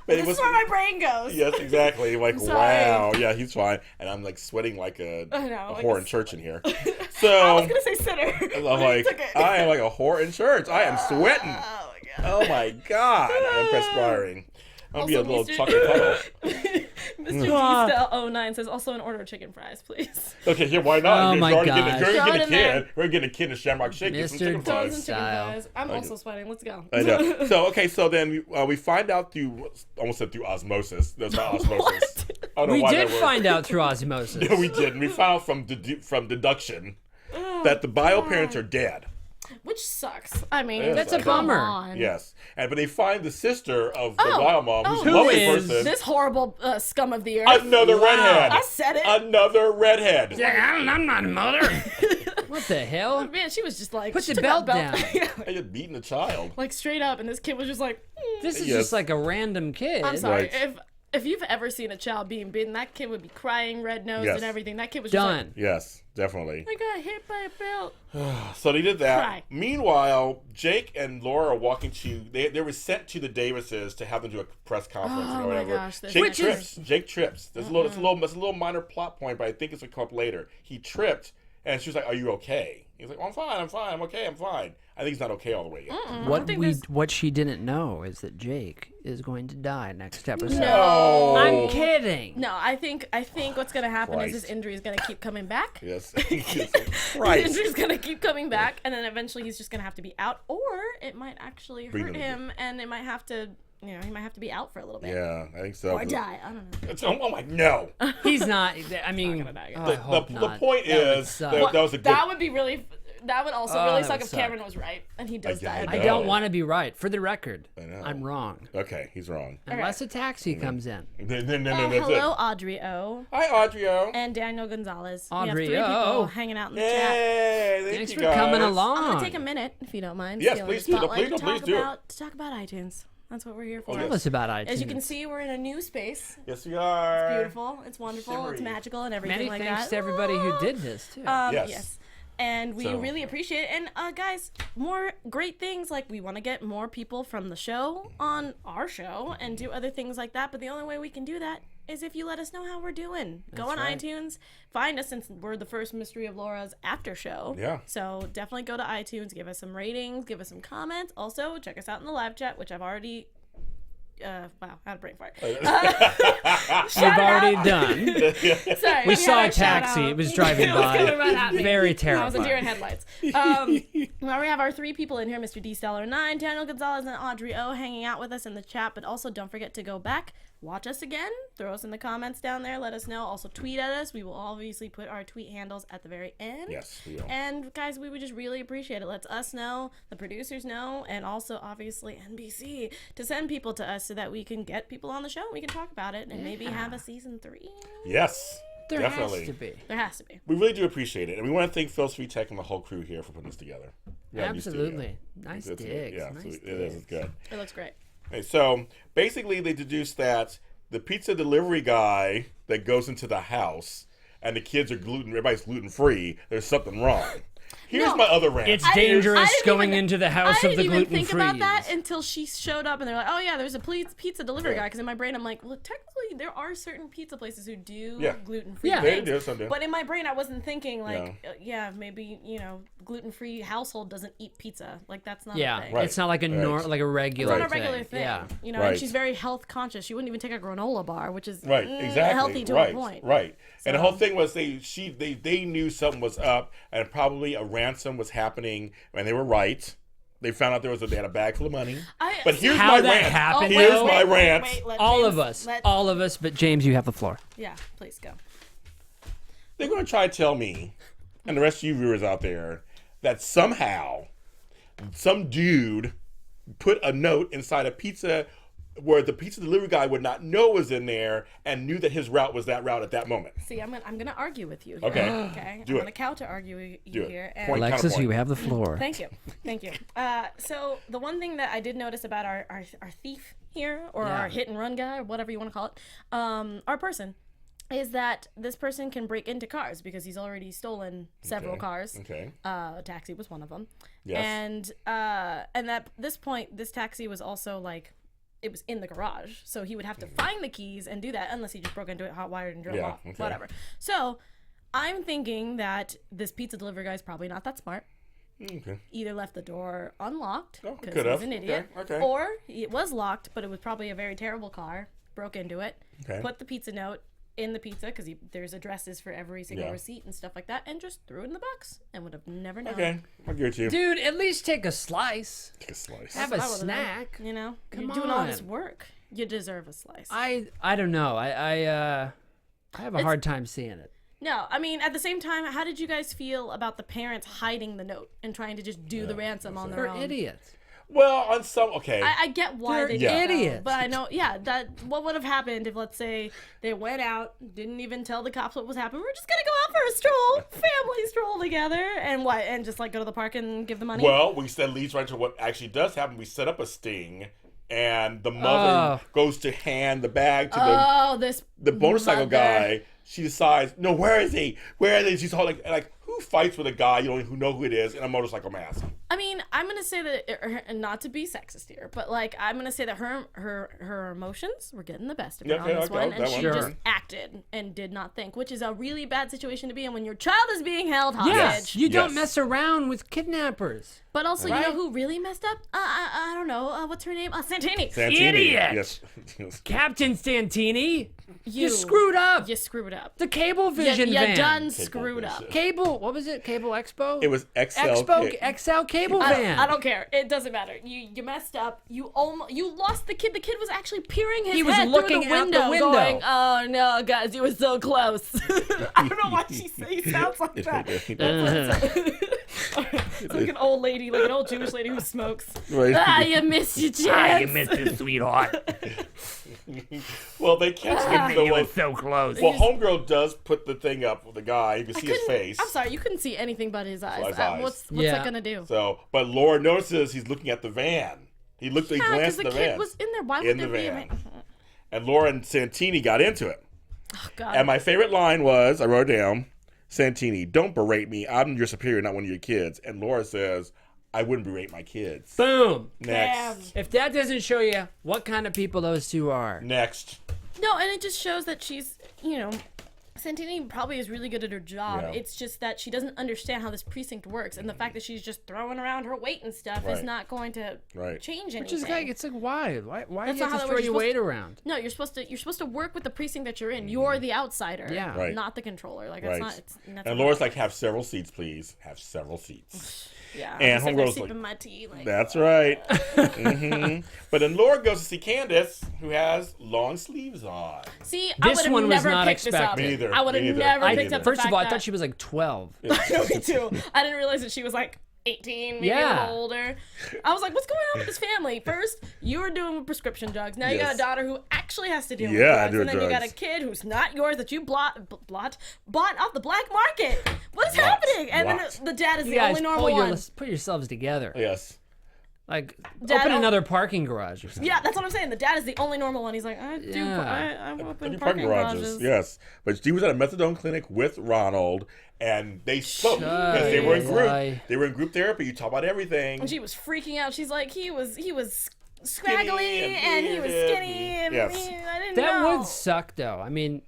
This is where my brain goes. Yes, exactly. Like, wow. Yeah, he's fine. And I'm like sweating like a whore in church in here. So I was gonna say sinner. I'm like, I am like a whore in church. I am sweating. Oh my god. I'm perspiring. I'm gonna be a little Mr. chocolate puddle. Mr. D-Style09 says, also an order of chicken fries, please. Okay, here, why not? Oh my gosh. We're getting a kid in Shamrock Shake. Get some chicken Mr. Throw fries. some chicken fries. I'm also sweating. Let's go. I know. So, okay, so then we find out through, almost said through osmosis. That's not osmosis. I don't know We why did that word. find out through osmosis. No, we didn't. We found out from deduction that the bio parents are dead. Which sucks. I mean, Yeah, That's a come bummer. on. Yes, but they find the sister of the bio mom, who's a Who lovely is person. This horrible scum of the earth. Another redhead. I said it. Another redhead. I'm not a mother. What the hell? Man, she was just like, Put she the took that belt down. Yeah, They just beating a child. like straight up, and this kid was just like, This is Yes. just like a random kid. I'm sorry. Right. If you've ever seen a child being beaten, that kid would be crying, red nosed, Yes. and everything. That kid was just Done. Yes, definitely. like, I got hit by a belt. So they did that. Cry. Meanwhile, Jake and Laura are walking to. They were sent to the Davises to have them do a press conference or Oh my whatever. gosh, this Jake is- trips. Jake trips. There's a little minor plot point, but I think it's gonna come up later. He tripped, and she was like, "Are you okay?" He's like, "I'm fine. I'm fine. I'm okay. I'm fine." I think he's not okay all the way yet. What she didn't know is that Jake is going to die next episode. No. I'm kidding. No, I think what's gonna happen Christ. is his injury is gonna keep coming back. Yes. His Christ. injury's gonna keep coming back, and then eventually he's just gonna have to be out, or it might actually Bring hurt him him, and it might have to, he might have to be out for a little bit. Yeah, I think so. Or die. I don't know. Oh my no. He's not. I mean, gonna die, guys. I hope The not. point That would is suck. that was a good. That would be really. That would also really that suck would if suck. Cameron was right and he does die. I know. don't want to be right. For the record, know. I'm wrong. Okay, he's wrong. Unless a taxi comes in. No, that's Hello, it. Audrey O. Hi, Audrey-O. And Daniel Gonzalez. Audrey we have 3 O. people hanging out in the chat. Yay! Thanks you for guys. coming I'm along. gonna take a minute, if you don't mind. Yes, stealing please the do. spotlight Please to do. talk about iTunes. That's what we're here for. Tell us about iTunes. As you can see, we're in a new space. Yes, we are. It's beautiful. It's wonderful. It's Shimmery. magical and everything Many like thanks that. to everybody who did this too. Yes. And we So- really appreciate it. And guys, more great things. Like, we want to get more people from the show on our show and do other things like that. But the only way we can do that is if you let us know how we're doing. Go on right. iTunes, find us, since we're the first Mystery of Laura's after show. Yeah. So definitely go to iTunes, give us some ratings, give us some comments. Also, check us out in the live chat, which I've already. Wow, I had a brain fart. We've already done. Sorry, We saw had a our taxi. shout-out. It was driving It was by. coming right at me. Very I was a deer in terrifying. headlights. Well, we have our 3 people in here, Mr. D-Stellar9, Daniel Gonzalez, and Audrey O hanging out with us in the chat. But also, don't forget to go back, watch us again, throw us in the comments down there, let us know. Also, tweet at us. We will obviously put our tweet handles at the very end. Yes, we will. And guys, we would just really appreciate it. Lets us know, the producers know, and also obviously NBC to send people to us so that we can get people on the show and we can talk about it and maybe have a season 3. Yes. There Definitely. has to be. There has to be. We really do appreciate it. And we want to thank Phil Sweetek and the whole crew here for putting this together. Absolutely. Nice digs. Yeah, Nice so it digs. is. It's good. It looks great. Okay, so basically, they deduced that the pizza delivery guy that goes into the house and the kids are everybody's gluten free. There's something wrong. Here's my other rant. It's dangerous going into the house of the I didn't even think gluten-free. about that until she showed up and they're like, oh yeah, there's a pizza delivery guy. Because in my brain, I'm like, well, technically there are certain pizza places who do gluten-free Yeah. things. They do, some do. But in my brain, I wasn't thinking like, maybe, gluten-free household doesn't eat pizza. Like that's not a thing. Right. It's not like a like a regular It's not a regular thing. Yeah. And she's very health conscious. She wouldn't even take a granola bar, which is exactly healthy to a point. Right. So. And the whole thing was they knew something was up and probably a ransom was happening, and they were right. They found out they had a bag full of money. But here's How my that rant. happened, Here's though? my rant. All of us, but James, you have the floor. Yeah, please go. They're going to try to tell me, and the rest of you viewers out there, that somehow some dude put a note inside a pizza where the pizza delivery guy would not know was in there and knew that his route was that route at that moment. See, I'm gonna argue with you here. Okay. Okay. Do I'm it. gonna counter argue with you Do it. here. Point. Alexis, counterpoint. you have the floor. Thank you. So the one thing that I did notice about our thief here, or our hit and run guy, or whatever you want to call it, our person, is that this person can break into cars because he's already stolen several cars. Okay. A taxi was one of them. Yes. And at this point, this taxi was also like, it was in the garage, so he would have to find the keys and do that, unless he just broke into it, hot wired, and drove off. Okay. Whatever. So I'm thinking that this pizza delivery guy is probably not that smart. Okay. Either left the door unlocked because could he's have. an idiot, Okay. or it was locked, but it was probably a very terrible car. Broke into it, put the pizza note in the pizza because there's addresses for every single receipt and stuff like that, and just threw it in the box and would have never known. Okay. I'll give it to you. Dude, at least take a slice. Take a slice. Have a snack. You're Come doing all on. this work. You deserve a slice. I don't know. I have a hard time seeing it. No, I mean, at the same time, how did you guys feel about the parents hiding the note and trying to just do the ransom on their They're own? idiots. Well, on some, okay. I get why They're they did that, idiots. but I know, that what would have happened if, let's say, they went out, didn't even tell the cops what was happening. We're just gonna go out for a stroll, family stroll together, and just like go to the park and give the money. Well, we said leads right to what actually does happen. We set up a sting, and the mother goes to hand the bag to the motorcycle guy. She decides, no, where is he? Where is he? She's all like, who fights with a guy who know who it is in a motorcycle mask? I mean, I'm gonna say that, not to be sexist here, but like I'm gonna say that her emotions were getting the best of her on this one, and she just acted and did not think, which is a really bad situation to be in when your child is being held hostage. Yes, you don't mess around with kidnappers. But also, you know who really messed up? I don't know. What's her name? Santini. Idiot. Yes. Captain Santini. You screwed up. You screwed up. The Cablevision van. You done screwed up. Cable, what was it? Cable Expo? It was XL Cable van. I don't care. It doesn't matter. You messed up. You lost the kid. The kid was actually peering his head looking through the out window, the window. going, "Oh no, guys, you were so close." I don't know why she sounds like that. It's like an old lady, like an old Jewish lady who smokes. Right. You missed your chance. You missed it, sweetheart. Well, they catch him. You were so close. Well, homegirl does put the thing up with the guy. You can see his face. I'm sorry, you couldn't see anything but his eyes. His eyes. What's that gonna do? So, but Laura notices he's looking at the van. He glanced at the van. the kid was in there. Why would there be a van? And Laura and Santini got into it. Oh, God. And my favorite line was, I wrote it down, Santini, don't berate me. I'm your superior, not one of your kids. And Laura says, I wouldn't berate my kids. Boom. Next. If that doesn't show you what kind of people those two are. Next. No, and it just shows that she's, Santini probably is really good at her job. Yeah. It's just that she doesn't understand how this precinct works, and the fact that she's just throwing around her weight and stuff is not going to change anything. Which is like, it's like, why? Why That's do you have to throw your weight around? No, you're supposed to work with the precinct that you're in. You're the outsider, not the controller. Like it's not. And Laura's like, have several seats, please. Have several seats. Yeah. And homegirl's like, my tea, that's right. But then Laura goes to see Candace, who has long sleeves on. See, This I would one have was never not picked this up. expected. Me neither. I would have never picked up. First of all, I thought she she was like 12. Me too. I didn't realize that she was like 18, maybe a Yeah. little older. I was like, what's going on with this family? First, you were doing prescription drugs. Now you got a daughter who actually has to deal with drugs. doing And then you got drugs. a kid who's not yours that you bought off the black market. What is happening? And then the dad is You the guys only normal one. put yourselves together. Yes. Like, Dad, open oh- another parking garage or something. Yeah, that's what I'm saying. The dad is the only normal one. He's like, I open New parking garages. Yes. But she was at a methadone clinic with Ronald, and they spoke. Because they were in group. They were in group therapy. You talk about everything. And she was freaking out. She's like, he was scraggly and he was bearded skinny and yes. I didn't That know. would suck, though. I mean,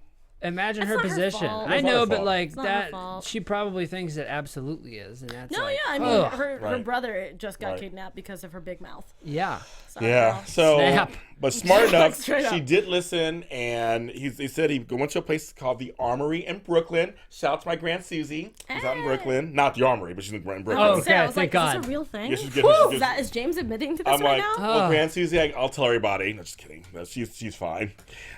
imagine That's her not her position. fault. I It's not know, her but fault. like It's not her that, fault. she probably thinks it absolutely is, and that's No, like, yeah, I mean, ugh. her Right. brother just got Right. kidnapped because of her big mouth. Yeah. Sorry, Yeah. girl. So, Snap. but smart enough, Straight up. she did listen, and he said he went to a place called the Armory in Brooklyn. Shout out to my Grand Susie. She's out in Brooklyn. Not the Armory, but she's in Brooklyn. Oh, So I okay, was thank like, is God. this a real thing? Yeah, she's good. Whew, She's is James admitting to this I'm right like, now? well, Grand Susie, I'll tell everybody. No, just kidding. No, she's fine.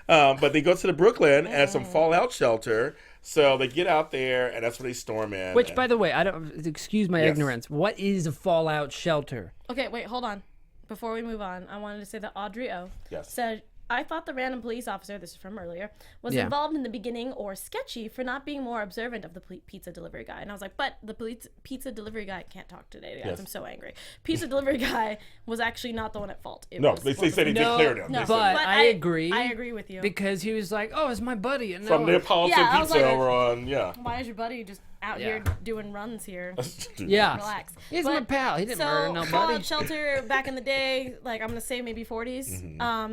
But they go to the Brooklyn and it's some fallout shelter. So they get out there, and that's where they storm in. Which, by the way, I don't. Excuse my Yes. ignorance. What is a fallout shelter? Okay, wait, hold on. Before we move on, I wanted to say that Audrey O Yes. said, I thought the random police officer, this is from earlier, was Yeah. involved in the beginning or sketchy for not being more observant of the pizza delivery guy. And I was like, but the pizza delivery guy can't talk today, guys. Yes. I'm so angry. Pizza delivery guy was actually not the one at fault. It No, was they one of said the- they declared him. No, They but said, I agree. I agree with you. Because he was like, "Oh, it's my buddy," and from no, Neapolitan Yeah, I was Pizza like- over on, yeah. Why is your buddy just out Yeah. here doing runs here? yeah, Relax. he's But- my pal. He didn't murder So nobody. fallout shelter back in the day, like I'm gonna say maybe 40s.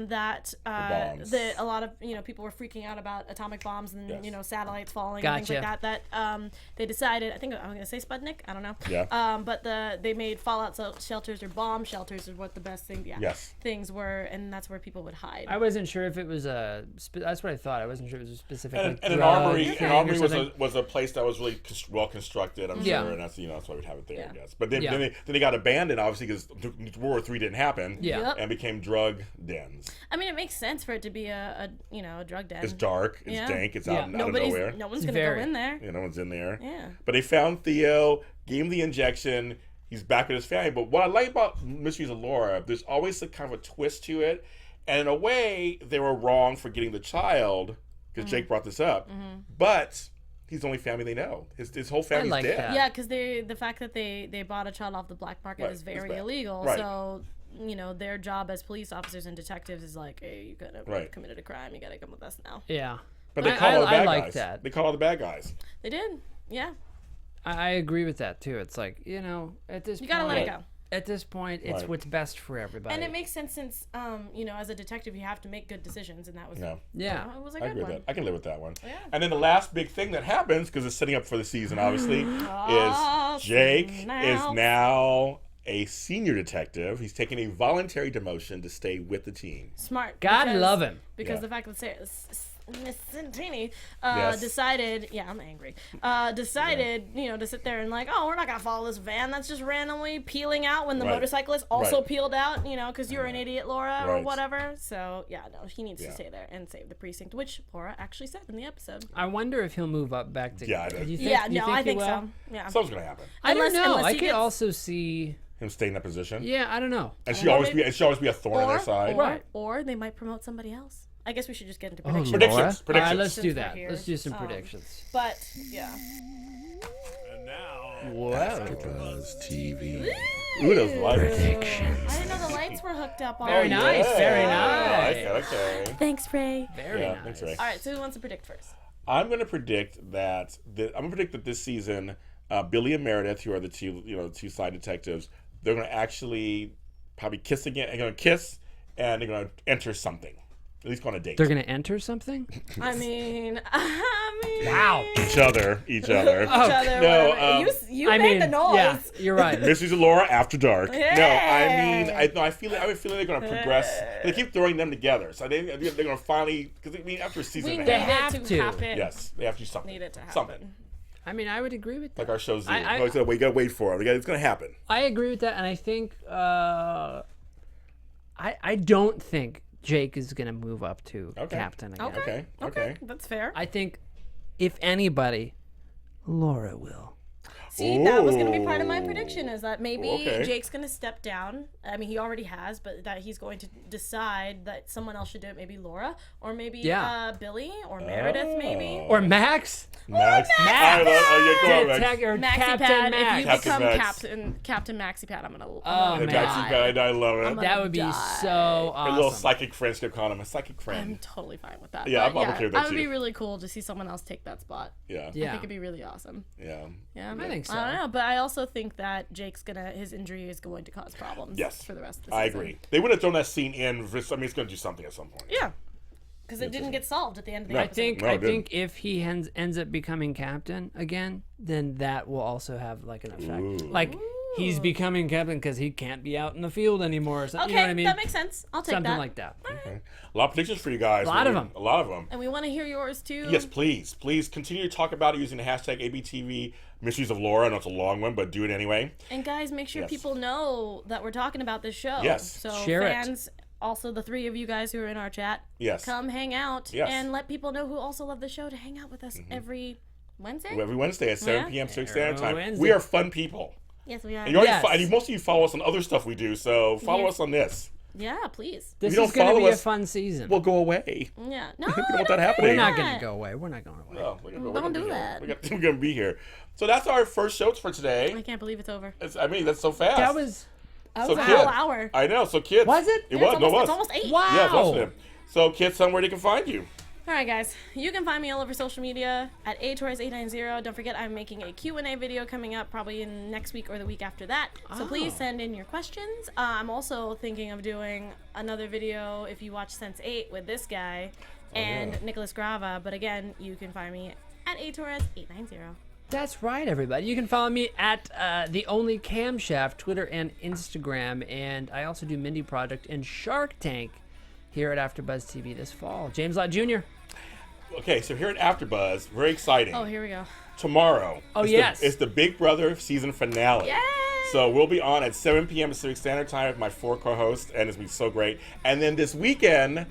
That bombs. a lot of people were freaking out about atomic bombs and Yes. satellites falling and things Gotcha. like that. That they decided. I think I'm gonna say Sputnik. I don't know. Yeah. But they made fallout shelters or bomb shelters is what the best thing. Yeah. Yes. Things were, and that's where people would hide. I wasn't sure if it was a. That's what I thought. I wasn't sure it was a specific. And, like, and an drug armory, thing an or armory something. was a place that was really well constructed, I'm Yeah. sure, and that's why we'd have it there, Yeah. I guess. But then, Yeah. then they got abandoned, obviously, because World War III didn't happen. Yeah. Yep. And became drug dens. I mean, it makes sense for it to be a drug den. It's dark, it's Yeah. dank, it's Yeah. out of nowhere. No one's It's gonna very- go in there. No one's in there. Yeah. But they found Theo, gave him the injection. He's back with his family. But what I like about Mysteries of Laura, there's always a kind of a twist to it. And in a way, they were wrong for getting the child, because Jake brought this up. But he's the only family they know. His whole family's like dead. that. Yeah, because the fact that they bought a child off the black market Right, is it's very bad. illegal. Right. So their job as police officers and detectives is like, hey, you could have Right. committed a crime. You gotta come with us now. Yeah. But they call all the I bad like guys. that. They call all the bad guys. They did. Yeah. I agree with that too. It's like at this You gotta let it go. At this point, it's Right. what's best for everybody. And it makes sense since as a detective you have to make good decisions, and that was Yeah. yeah. it was a I good agree with one. that. I can live with that one. Yeah. And then the last big thing that happens, because it's setting up for the season, obviously, is Jake is now a senior detective. He's taking a voluntary demotion to stay with the team. Smart. God because- love him. Because Yeah. the fact that Miss Santini Yes. decided, yeah, I'm angry, decided, to sit there and like, oh, we're not going to follow this van that's just randomly peeling out when the Right. motorcyclist also Right. peeled out, because you're an idiot, Laura, or Right. whatever. So, yeah, no, he needs Yeah. to stay there and save the precinct, which Laura actually said in the episode. I wonder if he'll move up back to. Yeah, I do. Do you think, Yeah, do you no, I he think will? so. Yeah. Something's going to happen. I don't know. Unless I he could gets- also see. Him stay in that position. Yeah, I don't know. And she always be a thorn on their side. Right. Or they might promote somebody else. I guess we should just get into Oh, predictions. Predictions. Laura? All right, Predictions. let's do Since we're that. here. Let's do some predictions. But, yeah. And now, Whoa. AFTERBUZZ TV. Ooh, those lights. I didn't know the lights were hooked up on. Very nice. Very nice. Okay. Thanks, Ray. Very Yeah, nice. thanks, Ray. All right, so who wants to predict first? I'm going to predict that this season, Billy and Meredith, who are the two side detectives, they're going to actually probably kiss again. They're going to kiss, and they're going to enter something. At least go on a date. They're gonna enter something. I mean, Wow. Each other. each other. No, whatever. You I made mean, the noise. yeah, you're right. Mysteries of Laura After Dark. Hey. No, I have a feeling they're going to progress. They keep throwing them together, so they're going to finally. Because after a season We and need a half, have it to. to happen. yes, they have to do something. Need it to happen. Something I mean, I would agree with that. like our show Z. I- Like I said, we got to wait for it. It's going to happen. I agree with that, and I think I don't think Jake is gonna move up to Okay. captain again. Okay. That's fair. I think if anybody, Laura will. See, that was going to be part of my prediction, is that maybe Okay. Jake's going to step down. I mean, he already has, but that he's going to decide that someone else should do it. Maybe Laura, or maybe Billy, or Meredith, maybe. Or Max. Max. Max. Go on, Max. Or Maxi Captain Pad, Max. if you Captain become Max. Captain Maxi Pad, I'm gonna. Oh, The man. Maxi Pad, I love it. That would be die. so A awesome. little psychic friend, skip calling him a psychic I'm friend. totally fine with that. Yeah, But I'm okay with that That would too. be really cool to see someone else take that spot. Yeah. I Yeah. think it'd be really awesome. Yeah. Yeah, I think so. I don't know, but I also think that his injury is going to cause problems. Yes. For the rest of the I season. agree. They would have thrown that scene in. I mean, it's going to do something at some point. Yeah. Because it didn't get solved at the end of the No. episode. No, I it didn't. think if he ends up becoming captain again, then that will also have like an effect. Like he's becoming captain because he can't be out in the field anymore. Or something, Okay, you know what I mean? that makes sense. I'll take Something that. like that. Okay. A lot of predictions for you guys. A lot of them. A lot of them. And we want to hear yours too. Yes, please. Please continue to talk about it using the hashtag ABTV Mysteries of Laura. I know it's a long one, but do it anyway. And guys, make sure Yes. people know that we're talking about this show. Yes. So Share it. fans, also the three of you guys who are in our chat, Yes. come hang out Yes. and let people know who also love the show to hang out with us every Wednesday. Every Wednesday at 7 Yeah. p.m. Pacific Standard Time. Wednesday. We are fun people. Yes, we are. And, you already Yes. and most of you follow us on other stuff we do, so follow Yes. us on this. Yeah, please. This you don't is going to follow be a us, fun season. We'll go away. Yeah. No, We don't want don't that happening. We're not that. going to go away. We're not going away. Oh, we're Don't gonna be do here. that. We're going to be here. So that's our first shows for today. I can't believe it's over. I mean, that's so fast. That was That So was a kids, whole hour. I know. So kids. Was it? It Yeah, was. No, it was. It's almost 8. wow. Yeah, it's awesome. So kids, tell them where they can find you. All right, guys. You can find me all over social media at atorres890. Don't forget, I'm making a Q&A video coming up probably in next week or the week after that. So please send in your questions. I'm also thinking of doing another video if you watch Sense8 with this guy and Nicholas Grava. But again, you can find me at atorres890. That's right, everybody. You can follow me at The Only Camshaft, Twitter and Instagram. And I also do Mindy Project and Shark Tank here at AfterBuzz TV this fall. James Lott Jr. Okay, so here at AfterBuzz, very exciting. Oh, here we go. Tomorrow. Oh, it's yes. It's the Big Brother season finale. Yay! So we'll be on at 7 p.m. Pacific Standard Time with my 4 co-hosts, and it's going to be so great. And then this weekend,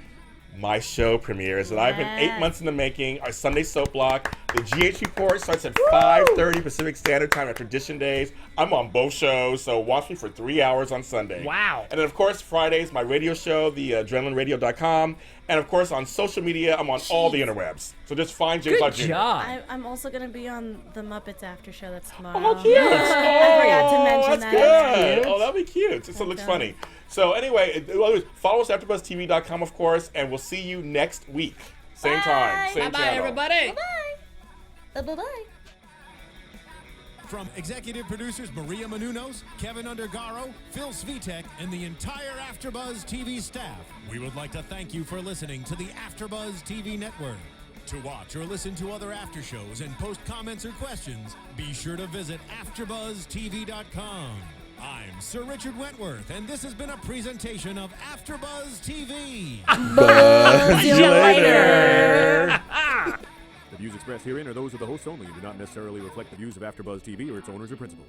my show premieres that I've been 8 months in the making, our Sunday soap block. The GH Report starts at 5:30 Pacific Standard Time at Tradition Days. I'm on both shows, so watch me for 3 hours on Sunday. Wow. And then, of course, Fridays, my radio show, the adrenalineradio.com. And, of course, on social media, I'm on all the interwebs. So just find James Lott Good Jr. job. I'm also going to be on the Muppets after show that's tomorrow. Oh, cute. I forgot to mention that's that. good. Cute. Oh, that'll be cute. It looks funny. So anyway, follow us at AfterBuzzTV.com, of course, and we'll see you next week. Same time, same Bye-bye, channel. everybody. Bye. Bye-bye. From executive producers Maria Menounos, Kevin Undergaro, Phil Svitek, and the entire AfterBuzz TV staff, we would like to thank you for listening to the AfterBuzz TV network. To watch or listen to other after shows and post comments or questions, be sure to visit AfterBuzzTV.com. I'm Sir Richard Wentworth, and this has been a presentation of AfterBuzz TV. See you later. The views expressed herein are those of the hosts only and do not necessarily reflect the views of AfterBuzz TV or its owners or principals.